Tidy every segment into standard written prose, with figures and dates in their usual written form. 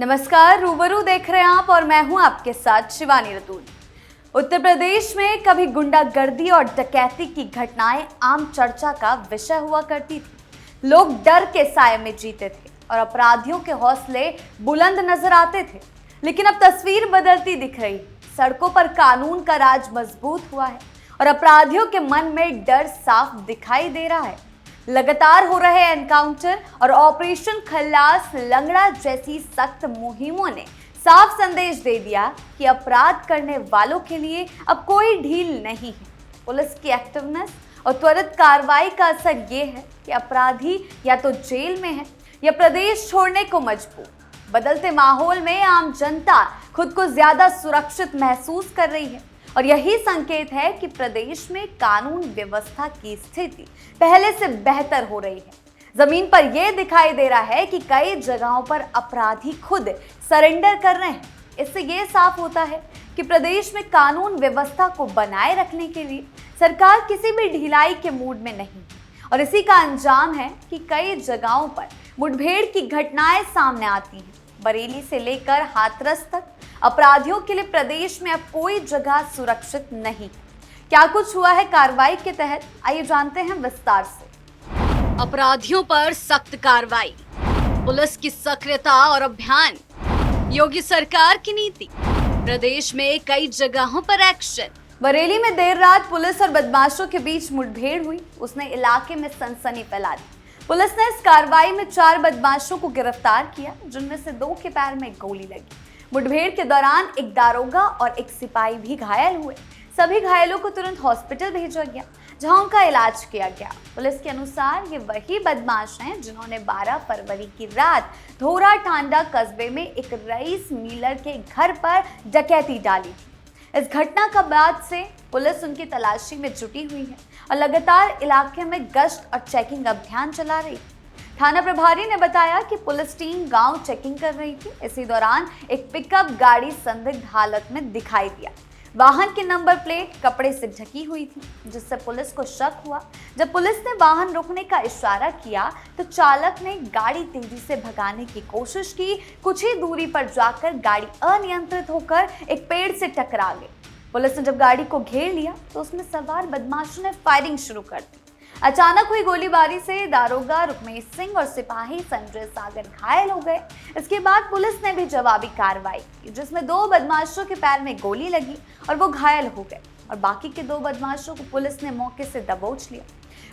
नमस्कार, रूबरू देख रहे हैं आप और मैं हूं आपके साथ शिवानी रतूल। उत्तर प्रदेश में कभी गुंडागर्दी और डकैती की घटनाएं आम चर्चा का विषय हुआ करती थी। लोग डर के साए में जीते थे और अपराधियों के हौसले बुलंद नजर आते थे। लेकिन अब तस्वीर बदलती दिख रही। सड़कों पर कानून का राज मजबूत हुआ है और अपराधियों के मन में डर साफ दिखाई दे रहा है। लगातार हो रहे एनकाउंटर और ऑपरेशन खल्लास लंगड़ा जैसी सख्त मुहिमों ने साफ संदेश दे दिया कि अपराध करने वालों के लिए अब कोई ढील नहीं है। पुलिस की एक्टिवनेस और त्वरित कार्रवाई का असर ये है कि अपराधी या तो जेल में है या प्रदेश छोड़ने को मजबूर। बदलते माहौल में आम जनता खुद को ज्यादा सुरक्षित महसूस कर रही है और यही संकेत है कि प्रदेश में कानून व्यवस्था की स्थिति पहले से बेहतर हो रही है। जमीन पर यह दिखाई दे रहा है कि कई जगहों पर अपराधी खुद सरेंडर कर रहे हैं। इससे यह साफ होता है कि प्रदेश में कानून व्यवस्था को बनाए रखने के लिए सरकार किसी भी ढिलाई के मूड में नहीं है और इसी का अंजाम है कि कई जगहों पर मुठभेड़ की घटनाएं सामने आती हैं। बरेली से लेकर हाथरस तक अपराधियों के लिए प्रदेश में अब कोई जगह सुरक्षित नहीं। क्या कुछ हुआ है कार्रवाई के तहत, आइए जानते हैं विस्तार से। अपराधियों पर सख्त कार्रवाई, पुलिस की सक्रियता और अभियान, योगी सरकार की नीति, प्रदेश में कई जगहों पर एक्शन। बरेली में देर रात पुलिस और बदमाशों के बीच मुठभेड़ हुई, उसने इलाके में सनसनी फैला दी। पुलिस ने इस कार्रवाई में 4 बदमाशों को गिरफ्तार किया, जिनमें से 2 के पैर में गोली लगी। मुठभेड़ के दौरान एक दारोगा और एक सिपाही भी घायल हुए। सभी घायलों को तुरंत हॉस्पिटल भेजा गया, जहां उनका इलाज किया गया। पुलिस के अनुसार ये वही बदमाश हैं जिन्होंने 12 फरवरी की रात धोरा टांडा कस्बे में एक रईस मिलर के घर पर डकैती डाली थी। इस घटना के बाद से पुलिस उनकी तलाशी में जुटी हुई है और लगातार इलाके में गश्त और चेकिंग अभियान चला रही है। थाना प्रभारी ने बताया कि पुलिस टीम गांव चेकिंग कर रही थी। इसी दौरान एक पिकअप गाड़ी संदिग्ध हालत में दिखाई दिया। वाहन की नंबर प्लेट कपड़े से ढकी हुई थी, जिससे पुलिस को शक हुआ। जब पुलिस ने वाहन रोकने का इशारा किया तो चालक ने गाड़ी तेजी से भगाने की कोशिश की। कुछ ही दूरी पर जाकर गाड़ी अनियंत्रित होकर एक पेड़ से टकरा गई। पुलिस ने जब गाड़ी को घेर लिया तो उसमें सवार बदमाशों ने फायरिंग शुरू कर दी। अचानक हुई गोलीबारी से दारोगा रुक्मेश सिंह और सिपाही संजय सागर घायल हो गए। इसके बाद पुलिस ने भी जवाबी कार्रवाई की, जिसमें 2 बदमाशों के पैर में गोली लगी और वो घायल हो गए और बाकी के 2 बदमाशों को पुलिस ने मौके से दबोच लिया।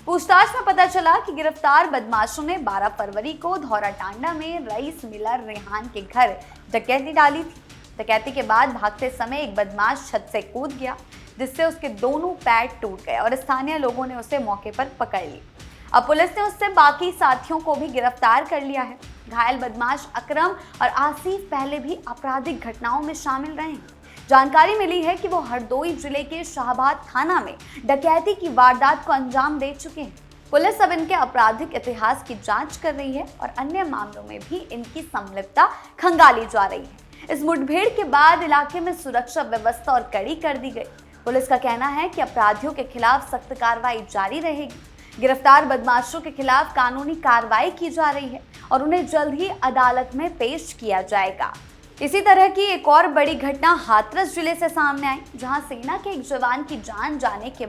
पूछताछ में पता चला कि गिरफ्तार बदमाशों ने 12 फरवरी को धौरा टांडा में रईस मिलर रेहान के घर डकैती डाली थी। डकैती के बाद भागते समय एक बदमाश छत से कूद गया, जिससे उसके दोनों पैर टूट गए और स्थानीय लोगों ने उसे मौके पर पकड़ लिया। अब पुलिस ने उससे बाकी साथियों को भी गिरफ्तार कर लिया है। घायल बदमाश अकरम और आसिफ पहले भी आपराधिक घटनाओं में शामिल रहे हैं। जानकारी मिली है कि वो हरदोई जिले के शाहबाद थाना में डकैती की वारदात को अंजाम दे चुके हैं। पुलिस अब इनके आपराधिक इतिहास की जांच कर रही है और अन्य मामलों में भी इनकी संलिप्तता खंगाली जा रही है। इस मुठभेड़ के बाद इलाके में सुरक्षा व्यवस्था और कड़ी कर दी गई। पुलिस का कहना है कि अपराधियों के खिलाफ सख्त कार्रवाई जारी रहेगी। गिरफ्तार बदमाशों के खिलाफ कानूनी कार्रवाई की जा रही है और उन्हें जल्द ही अदालत में पेश किया जाएगा। इसी तरह की एक और बड़ी घटना हाथरस जिले से सामने आई, जहां सेना के एक जवान की जान जाने के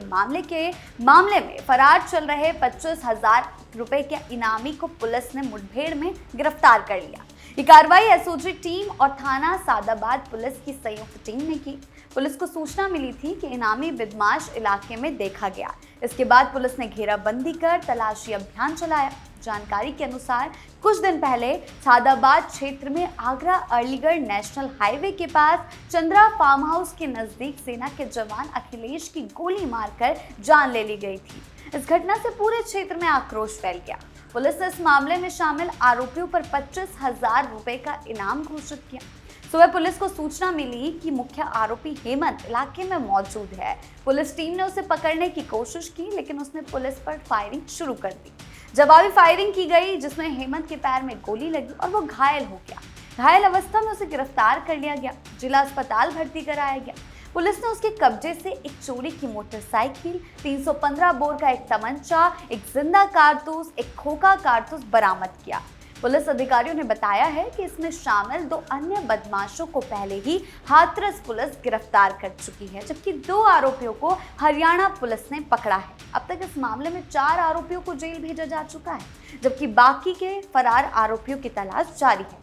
मामले में फरार चल रहे 25,000 रुपए के इनामी को पुलिस ने मुठभेड़ में गिरफ्तार कर लिया। ये कार्रवाई एसओजी टीम और थाना सादाबाद पुलिस की संयुक्त टीम ने की। पुलिस को सूचना मिली थी कि इनामी बदमाश इलाके में देखा गया। इसके बाद पुलिस ने घेराबंदी कर तलाशी अभियान चलाया। जानकारी के अनुसार कुछ दिन पहले सादाबाद क्षेत्र में आगरा अलीगढ़ नेशनल हाईवे के पास चंद्रा फार्म हाउस के नजदीक सेना के जवान अखिलेश की गोली मारकर जान ले ली गई थी। इस घटना से पूरे क्षेत्र में आक्रोश फैल गया। पुलिस ने इस मामले में शामिल आरोपियों पर 25,000 रुपए का इनाम घोषित किया। सुबह पुलिस को सूचना मिली कि मुख्य आरोपी हेमंत इलाके में मौजूद है। पुलिस टीम ने उसे पकड़ने की कोशिश की, लेकिन उसने पुलिस पर फायरिंग शुरू कर दी। जवाबी फायरिंग की गई, जिसमें हेमंत के पैर में गोली लगी और वो घायल हो गया। घायल अवस्था में उसे गिरफ्तार कर लिया गया, जिला अस्पताल भर्ती कराया गया। पुलिस ने उसके कब्जे से एक चोरी की मोटरसाइकिल, 315 बोर का एक तमंचा, एक जिंदा कारतूस, एक खोखा कारतूस बरामद किया। पुलिस अधिकारियों ने बताया है कि इसमें शामिल 2 अन्य बदमाशों को पहले ही हाथरस पुलिस गिरफ्तार कर चुकी है, जबकि 2 आरोपियों को हरियाणा पुलिस ने पकड़ा है। अब तक इस मामले में 4 आरोपियों को जेल भेजा जा चुका है, जबकि बाकी के फरार आरोपियों की तलाश जारी है।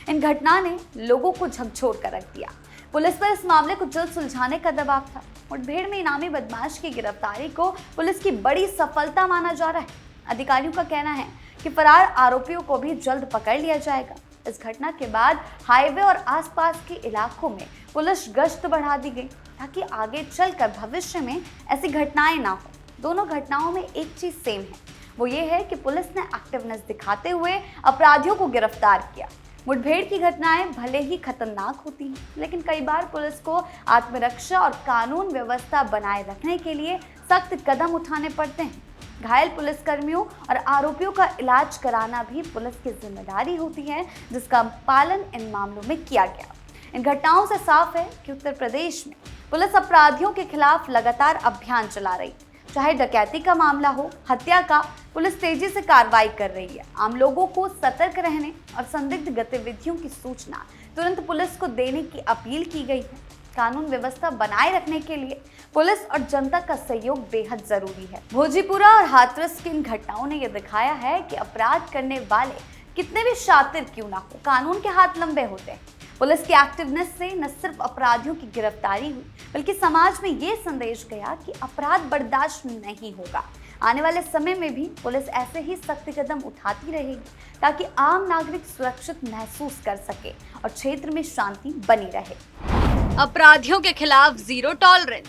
इन घटना ने लोगों को झकझोर कर रख दिया। पुलिस पर इस मामले को जल्द सुलझाने का दबाव था। मुठभेड़ में इनामी बदमाश की गिरफ्तारी को पुलिस की बड़ी सफलता माना जा रहा है। अधिकारियों का कहना है कि फरार आरोपियों को भी जल्द पकड़ लिया जाएगा। इस घटना के बाद हाईवे और आसपास के इलाकों में पुलिस गश्त बढ़ा दी गई, ताकि आगे चलकर भविष्य में ऐसी घटनाएं ना हो। दोनों घटनाओं में एक चीज सेम है, वो ये है कि पुलिस ने एक्टिवनेस दिखाते हुए अपराधियों को गिरफ्तार किया। मुठभेड़ की घटनाएं भले ही खतरनाक होती हैं, लेकिन कई बार पुलिस को आत्मरक्षा और कानून व्यवस्था बनाए रखने के लिए सख्त कदम उठाने पड़ते हैं। घायल पुलिसकर्मियों और आरोपियों का इलाज कराना भी पुलिस की जिम्मेदारी होती है, जिसका पालन इन मामलों में किया गया। इन घटनाओं से साफ है कि उत्तर प्रदेश में पुलिस अपराधियों के खिलाफ लगातार अभियान चला रही है। चाहे डकैती का मामला हो, हत्या का, पुलिस तेजी से कार्रवाई कर रही है। आम लोगों को सतर्क रहने और संदिग्ध गतिविधियों की सूचना तुरंत पुलिस को देने की अपील की गई है। कानून व्यवस्था बनाए रखने के लिए पुलिस और जनता का सहयोग बेहद जरूरी है। भोजीपुरा और हाथरस की इन घटनाओं ने यह दिखाया है कि अपराध करने वाले कितने भी शातिर क्यों ना हो, कानून के हाथ लंबे होते हैं। पुलिस की एक्टिवनेस से न सिर्फ अपराधियों की गिरफ्तारी हुई, बल्कि समाज में ये संदेश गया कि अपराध बर्दाश्त नहीं होगा। आने वाले समय में भी पुलिस ऐसे ही सख्त कदम उठाती रहेगी, ताकि आम नागरिक सुरक्षित महसूस कर सके और क्षेत्र में शांति बनी रहे। अपराधियों के खिलाफ जीरो टॉलरेंस,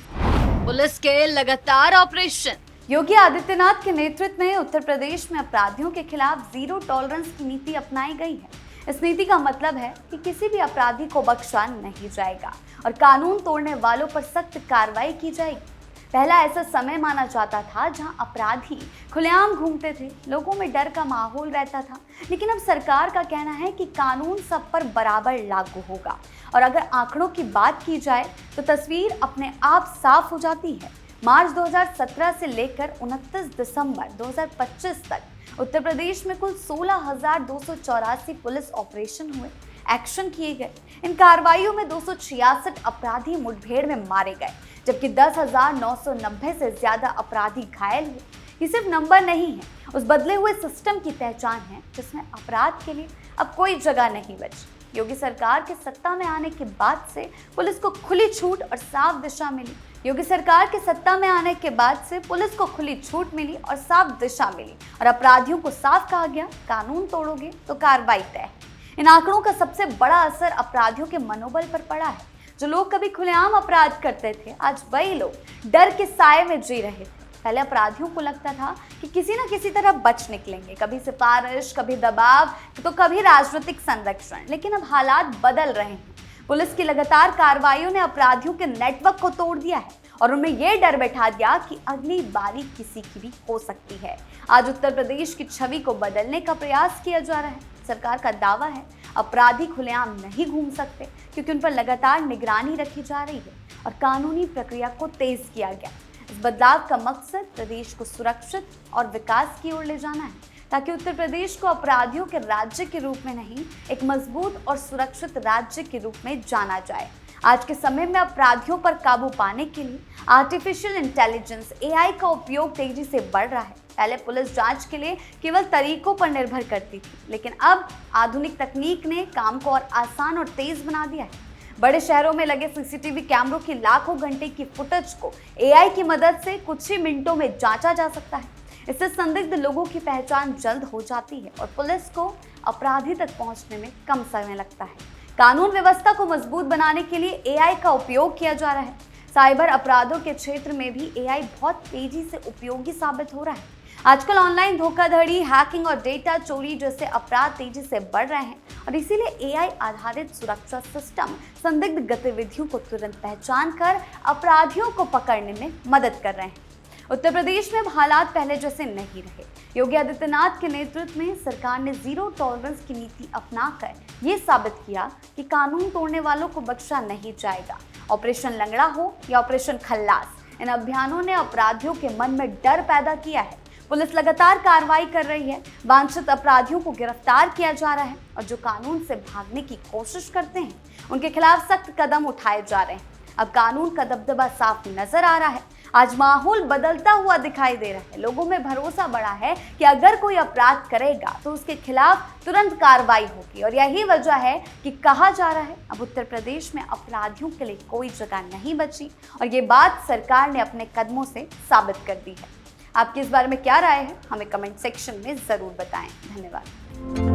पुलिस के लगातार ऑपरेशन। योगी आदित्यनाथ के नेतृत्व में उत्तर प्रदेश में अपराधियों के खिलाफ जीरो टॉलरेंस की नीति अपनाई गई है। इस नीति का मतलब है कि किसी भी अपराधी को बख्शा नहीं जाएगा और कानून तोड़ने वालों पर सख्त कार्रवाई की जाएगी। पहला ऐसा समय माना जाता था जहां अपराधी खुलेआम घूमते थे, लोगों में डर का माहौल रहता था, लेकिन अब सरकार का कहना है कि कानून सब पर बराबर लागू होगा। और अगर आंकड़ों की बात की जाए तो तस्वीर अपने आप साफ हो जाती है। मार्च 2017 से लेकर 29 दिसंबर 2025 तक उत्तर प्रदेश में कुल 16,284 पुलिस ऑपरेशन हुए, एक्शन किए गए। इन कार्रवाइयों में 266 अपराधी मुठभेड़ में मारे गए, जबकि 10,990 से ज्यादा अपराधी घायल हुए। ये सिर्फ नंबर नहीं है, उस बदले हुए सिस्टम की पहचान है जिसमें अपराध के लिए अब कोई जगह नहीं बची। योगी सरकार के सत्ता में आने के बाद से पुलिस को खुली छूट और साफ दिशा मिली। योगी सरकार के सत्ता में आने के बाद से पुलिस को खुली छूट मिली और साफ दिशा मिली, और अपराधियों को साफ कहा गया, कानून तोड़ोगे तो कार्रवाई तय है। इन आंकड़ों का सबसे बड़ा असर अपराधियों के मनोबल पर पड़ा है। जो लोग कभी खुलेआम अपराध करते थे, आज वही लोग डर के साए में जी रहे थे। पहले अपराधियों को लगता था कि किसी न किसी तरह बच निकलेंगे, कभी सिफारिश, कभी दबाव, तो कभी राजनीतिक संरक्षण, लेकिन अब हालात बदल रहे हैं। पुलिस की लगातार कार्रवाइयों ने अपराधियों के नेटवर्क को तोड़ दिया है और उनमें यह डर बैठा दिया कि अगली बारी किसी की भी हो सकती है। आज उत्तर प्रदेश की छवि को बदलने का प्रयास किया जा रहा है। सरकार का दावा है अपराधी खुलेआम नहीं घूम सकते, क्योंकि उन पर लगातार निगरानी रखी जा रही है और कानूनी प्रक्रिया को तेज किया गया। इस बदलाव का मकसद प्रदेश को सुरक्षित और विकास की ओर ले जाना है, ताकि उत्तर प्रदेश को अपराधियों के राज्य के रूप में नहीं, एक मजबूत और सुरक्षित राज्य के रूप में जाना जाए। आज के समय में अपराधियों पर काबू पाने के लिए आर्टिफिशियल इंटेलिजेंस (AI) का उपयोग तेजी से बढ़ रहा है। पहले पुलिस जांच के लिए केवल तरीकों पर निर्भर करती थी, लेकिन अब आधुनिक तकनीक ने काम को और आसान और तेज बना दिया है। बड़े शहरों में लगे सीसीटीवी कैमरों की लाखों घंटे की फुटेज को AI की मदद से कुछ ही मिनटों में जांचा जा सकता है। इससे संदिग्ध लोगों की पहचान जल्द हो जाती है और पुलिस को अपराधी तक पहुंचने में कम समय लगता है। कानून व्यवस्था को मजबूत बनाने के लिए AI का उपयोग किया जा रहा है। साइबर अपराधों के क्षेत्र में भी AI बहुत तेजी से उपयोगी साबित हो रहा है। आजकल ऑनलाइन धोखाधड़ी, हैकिंग और डेटा चोरी जैसे अपराध तेजी से बढ़ रहे हैं, और इसीलिए AI आधारित सुरक्षा सिस्टम संदिग्ध गतिविधियों को तुरंत पहचान कर अपराधियों को पकड़ने में मदद कर रहे हैं। उत्तर प्रदेश में अब हालात पहले जैसे नहीं रहे। योगी आदित्यनाथ के नेतृत्व में सरकार ने जीरो टॉलरेंस की नीति अपनाकर ये साबित किया कि कानून तोड़ने वालों को बख्शा नहीं जाएगा। ऑपरेशन लंगड़ा हो या ऑपरेशन खल्लास, इन अभियानों ने अपराधियों के मन में डर पैदा किया है। पुलिस लगातार कार्रवाई कर रही है, वांछित अपराधियों को गिरफ्तार किया जा रहा है और जो कानून से भागने की कोशिश करते हैं उनके खिलाफ सख्त कदम उठाए जा रहे हैं। अब कानून का दबदबा साफ नजर आ रहा है। आज माहौल बदलता हुआ दिखाई दे रहा है। लोगों में भरोसा बढ़ा है कि अगर कोई अपराध करेगा तो उसके खिलाफ तुरंत कार्रवाई होगी और यही वजह है कि कहा जा रहा है अब उत्तर प्रदेश में अपराधियों के लिए कोई जगह नहीं बची और ये बात सरकार ने अपने कदमों से साबित कर दी है। आपकी इस बारे में क्या राय है, हमें कमेंट सेक्शन में जरूर बताएं। धन्यवाद।